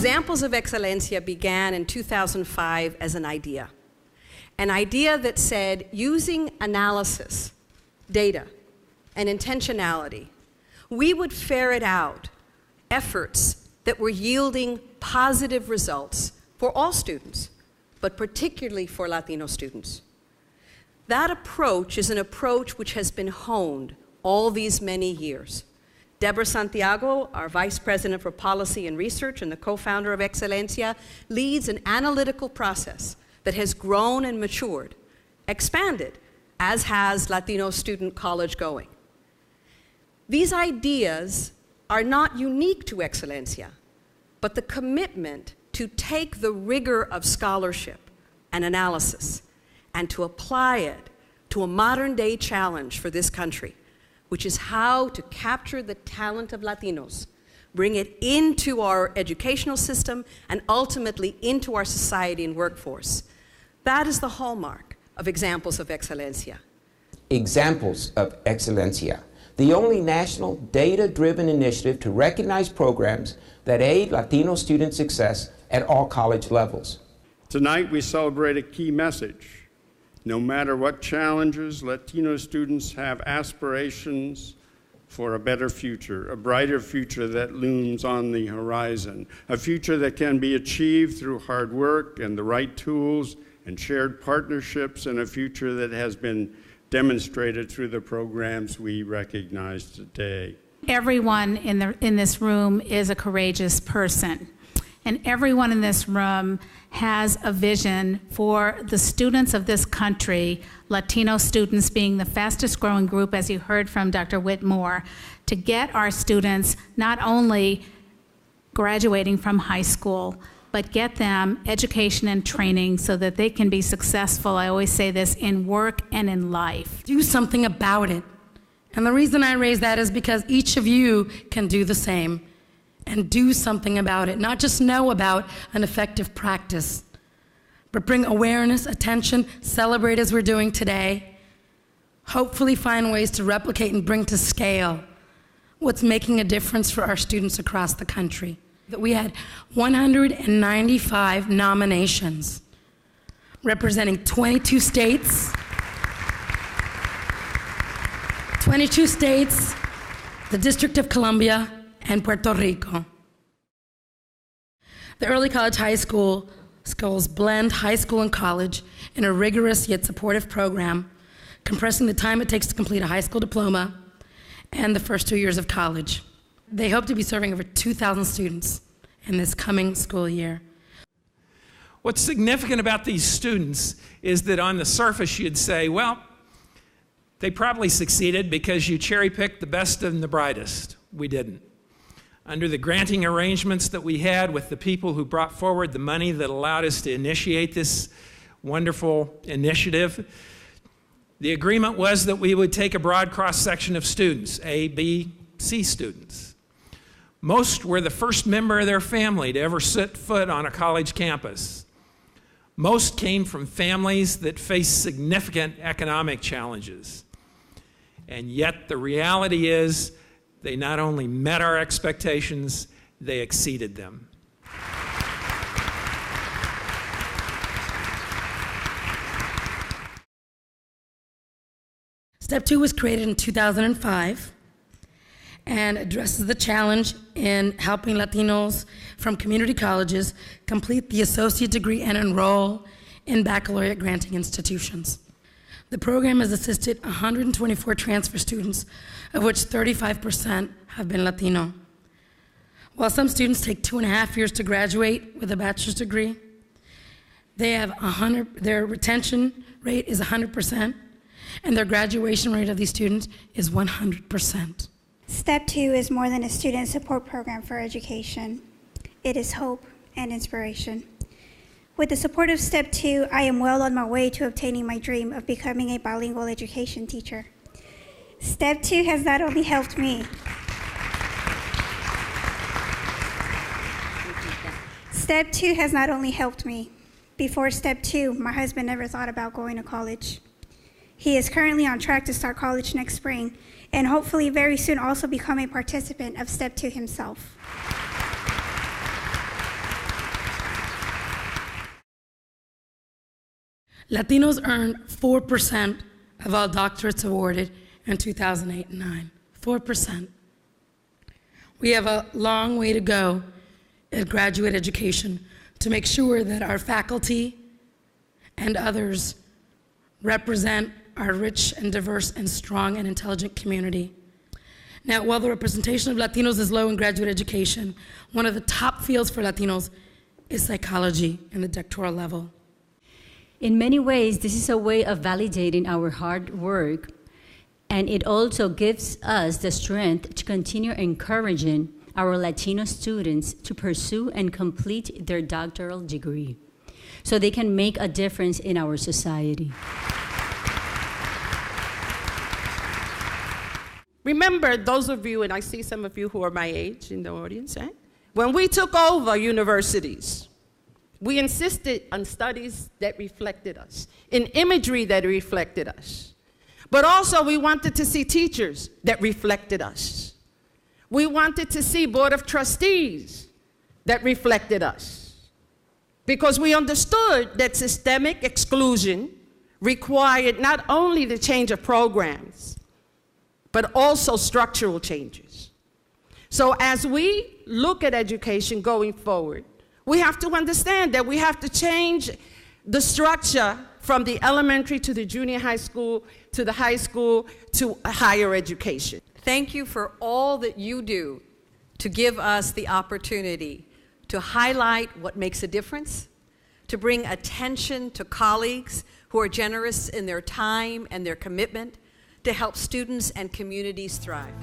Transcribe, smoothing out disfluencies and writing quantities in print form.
Examples of Excelencia began in 2005 as an idea that said, using analysis, data, and intentionality, we would ferret out efforts that were yielding positive results for all students, but particularly for Latino students. That approach is an approach which has been honed all these many years. Deborah Santiago, our Vice President for Policy and Research and the co-founder of Excelencia, leads an analytical process that has grown and matured, expanded, as has Latino student college going. These ideas are not unique to Excelencia, but the commitment to take the rigor of scholarship and analysis and to apply it to a modern-day challenge for this country, which is how to capture the talent of Latinos, bring it into our educational system, and ultimately into our society and workforce. That is the hallmark of Examples of Excelencia. Examples of Excelencia, the only national data-driven initiative to recognize programs that aid Latino student success at all college levels. Tonight we celebrate a key message. No matter what challenges, Latino students have aspirations for a better future, a brighter future that looms on the horizon, a future that can be achieved through hard work and the right tools and shared partnerships, and a future that has been demonstrated through the programs we recognize today. Everyone in this room is a courageous person. And everyone in this room has a vision for the students of this country, Latino students being the fastest growing group, as you heard from Dr. Whitmore, to get our students not only graduating from high school, but get them education and training so that they can be successful, I always say this, in work and in life. Do something about it. And the reason I raise that is because each of you can do the same. And do something about it, not just know about an effective practice, but bring awareness, attention, celebrate as we're doing today, hopefully find ways to replicate and bring to scale what's making a difference for our students across the country. That we had 195 nominations representing 22 states, the District of Columbia, and Puerto Rico. The early college high school schools blend high school and college in a rigorous yet supportive program, compressing the time it takes to complete a high school diploma and the first 2 years of college. They hope to be serving over 2,000 students in this coming school year. What's significant about these students is that on the surface you'd say, well, they probably succeeded because you cherry-picked the best and the brightest. We didn't. Under the granting arrangements that we had with the people who brought forward the money that allowed us to initiate this wonderful initiative, the agreement was that we would take a broad cross-section of students, A, B, C students. Most were the first member of their family to ever set foot on a college campus. Most came from families that faced significant economic challenges. And yet the reality is they not only met our expectations, they exceeded them. Step 2 was created in 2005 and addresses the challenge in helping Latinos from community colleges complete the associate degree and enroll in baccalaureate granting institutions. The program has assisted 124 transfer students, of which 35% have been Latino. While some students take 2.5 years to graduate with a bachelor's degree, their retention rate is 100%, and their graduation rate of these students is 100%. Step 2 is more than a student support program for education. It is hope and inspiration. With the support of Step 2, I am well on my way to obtaining my dream of becoming a bilingual education teacher. Step 2 has not only helped me. Step 2 has not only helped me. Before Step 2, my husband never thought about going to college. He is currently on track to start college next spring, and hopefully very soon also become a participant of Step 2 himself. Latinos earned 4% of all doctorates awarded in 2008 and 9. 4%. We have a long way to go at graduate education to make sure that our faculty and others represent our rich and diverse and strong and intelligent community. Now, while the representation of Latinos is low in graduate education, one of the top fields for Latinos is psychology in the doctoral level. In many ways, this is a way of validating our hard work, and it also gives us the strength to continue encouraging our Latino students to pursue and complete their doctoral degree so they can make a difference in our society. Remember, those of you, and I see some of you who are my age in the audience, right? When we took over universities, we insisted on studies that reflected us, in imagery that reflected us. But also we wanted to see teachers that reflected us. We wanted to see Board of Trustees that reflected us. Because we understood that systemic exclusion required not only the change of programs, but also structural changes. So as we look at education going forward, we have to understand that we have to change the structure from the elementary to the junior high school, to the high school, to higher education. Thank you for all that you do to give us the opportunity to highlight what makes a difference, to bring attention to colleagues who are generous in their time and their commitment to help students and communities thrive.